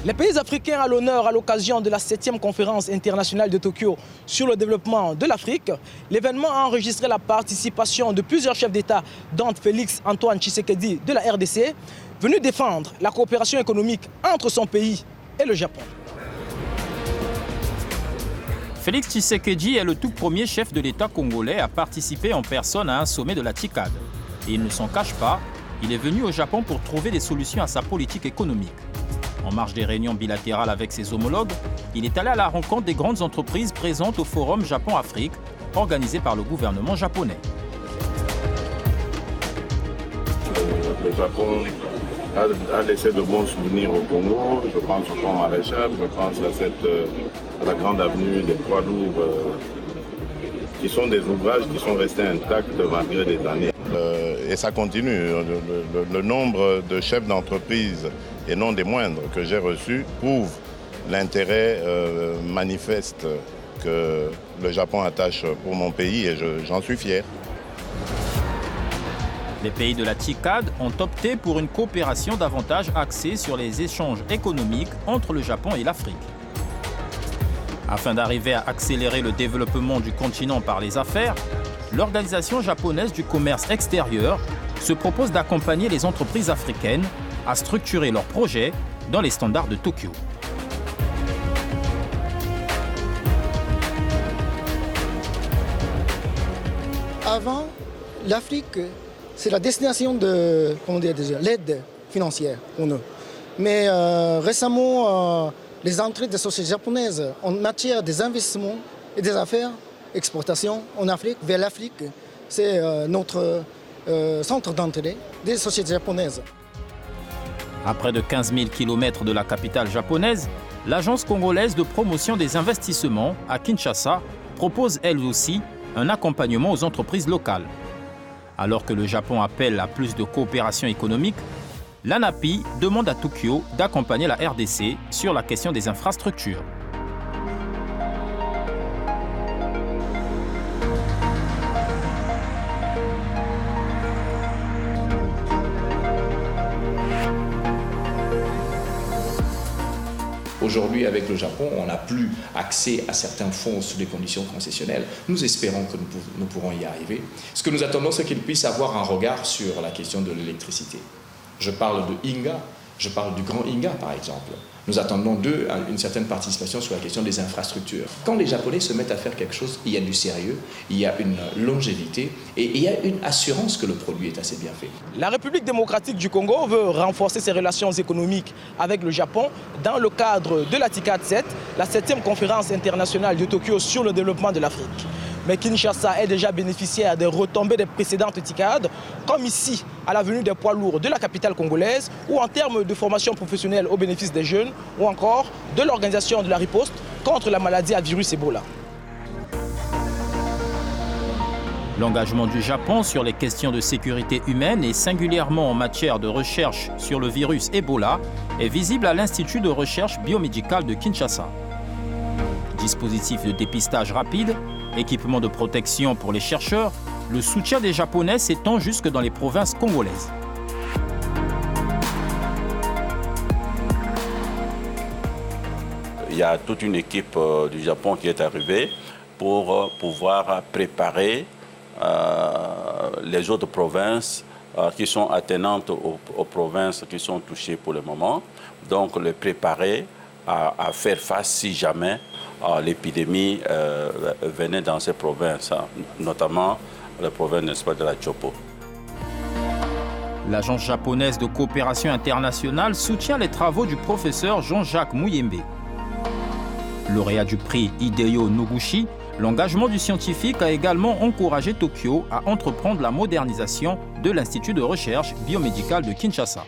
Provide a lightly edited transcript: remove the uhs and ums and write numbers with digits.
Les pays africains à l'honneur à l'occasion de la 7e conférence internationale de Tokyo sur le développement de l'Afrique. L'événement a enregistré la participation de plusieurs chefs d'État, dont Félix Antoine Tshisekedi de la RDC, venu défendre la coopération économique entre son pays et le Japon. Félix Tshisekedi est le tout premier chef de l'État congolais à participer en personne à un sommet de la TICAD. Et il ne s'en cache pas, il est venu au Japon pour trouver des solutions à sa politique économique. En marge des réunions bilatérales avec ses homologues, il est allé à la rencontre des grandes entreprises présentes au Forum Japon-Afrique, organisé par le gouvernement japonais. Le Japon a laissé de bons souvenirs au Congo. Je pense au pont Maréchal, je pense à la grande avenue des poids lourds, qui sont des ouvrages qui sont restés intacts malgré des années. Et ça continue. Le nombre de chefs d'entreprise, et non des moindres, que j'ai reçus prouve l'intérêt manifeste que le Japon attache pour mon pays et j'en suis fier. Les pays de la TICAD ont opté pour une coopération davantage axée sur les échanges économiques entre le Japon et l'Afrique. Afin d'arriver à accélérer le développement du continent par les affaires, l'Organisation japonaise du commerce extérieur se propose d'accompagner les entreprises africaines à structurer leurs projets dans les standards de Tokyo. Avant, l'Afrique, c'est la destination de l'aide financière pour nous. Mais récemment, les entrées des sociétés japonaises en matière des investissements et des affaires, exportation en Afrique, vers l'Afrique, c'est notre centre d'entrée des sociétés japonaises. À près de 15 000 km de la capitale japonaise, l'Agence congolaise de promotion des investissements à Kinshasa propose elle aussi un accompagnement aux entreprises locales. Alors que le Japon appelle à plus de coopération économique, l'ANAPI demande à Tokyo d'accompagner la RDC sur la question des infrastructures. Aujourd'hui, avec le Japon, on n'a plus accès à certains fonds sous des conditions concessionnelles. Nous espérons que nous pourrons y arriver. Ce que nous attendons, c'est qu'ils puissent avoir un regard sur la question de l'électricité. Je parle de Inga, je parle du Grand Inga, par exemple. Nous attendons d'eux une certaine participation sur la question des infrastructures. Quand les Japonais se mettent à faire quelque chose, il y a du sérieux, il y a une longévité et il y a une assurance que le produit est assez bien fait. La République démocratique du Congo veut renforcer ses relations économiques avec le Japon dans le cadre de la TICAD 7, la 7e conférence internationale de Tokyo sur le développement de l'Afrique. Mais Kinshasa est déjà bénéficiaire des retombées des précédentes TICAD, comme ici, à la venue des poids lourds de la capitale congolaise, ou en termes de formation professionnelle au bénéfice des jeunes, ou encore de l'organisation de la riposte contre la maladie à virus Ebola. L'engagement du Japon sur les questions de sécurité humaine et singulièrement en matière de recherche sur le virus Ebola est visible à l'Institut de recherche biomédicale de Kinshasa. Dispositif de dépistage rapide, équipement de protection pour les chercheurs, le soutien des Japonais s'étend jusque dans les provinces congolaises. Il y a toute une équipe du Japon qui est arrivée pour pouvoir préparer les autres provinces qui sont attenantes aux provinces qui sont touchées pour le moment. Donc les préparer à faire face si jamais l'épidémie venait dans ces provinces, notamment la province, n'est-ce pas, de la Chopo. L'Agence japonaise de coopération internationale soutient les travaux du professeur Jean-Jacques Muyembe. Lauréat du prix Hideo Noguchi, l'engagement du scientifique a également encouragé Tokyo à entreprendre la modernisation de l'Institut de recherche biomédicale de Kinshasa.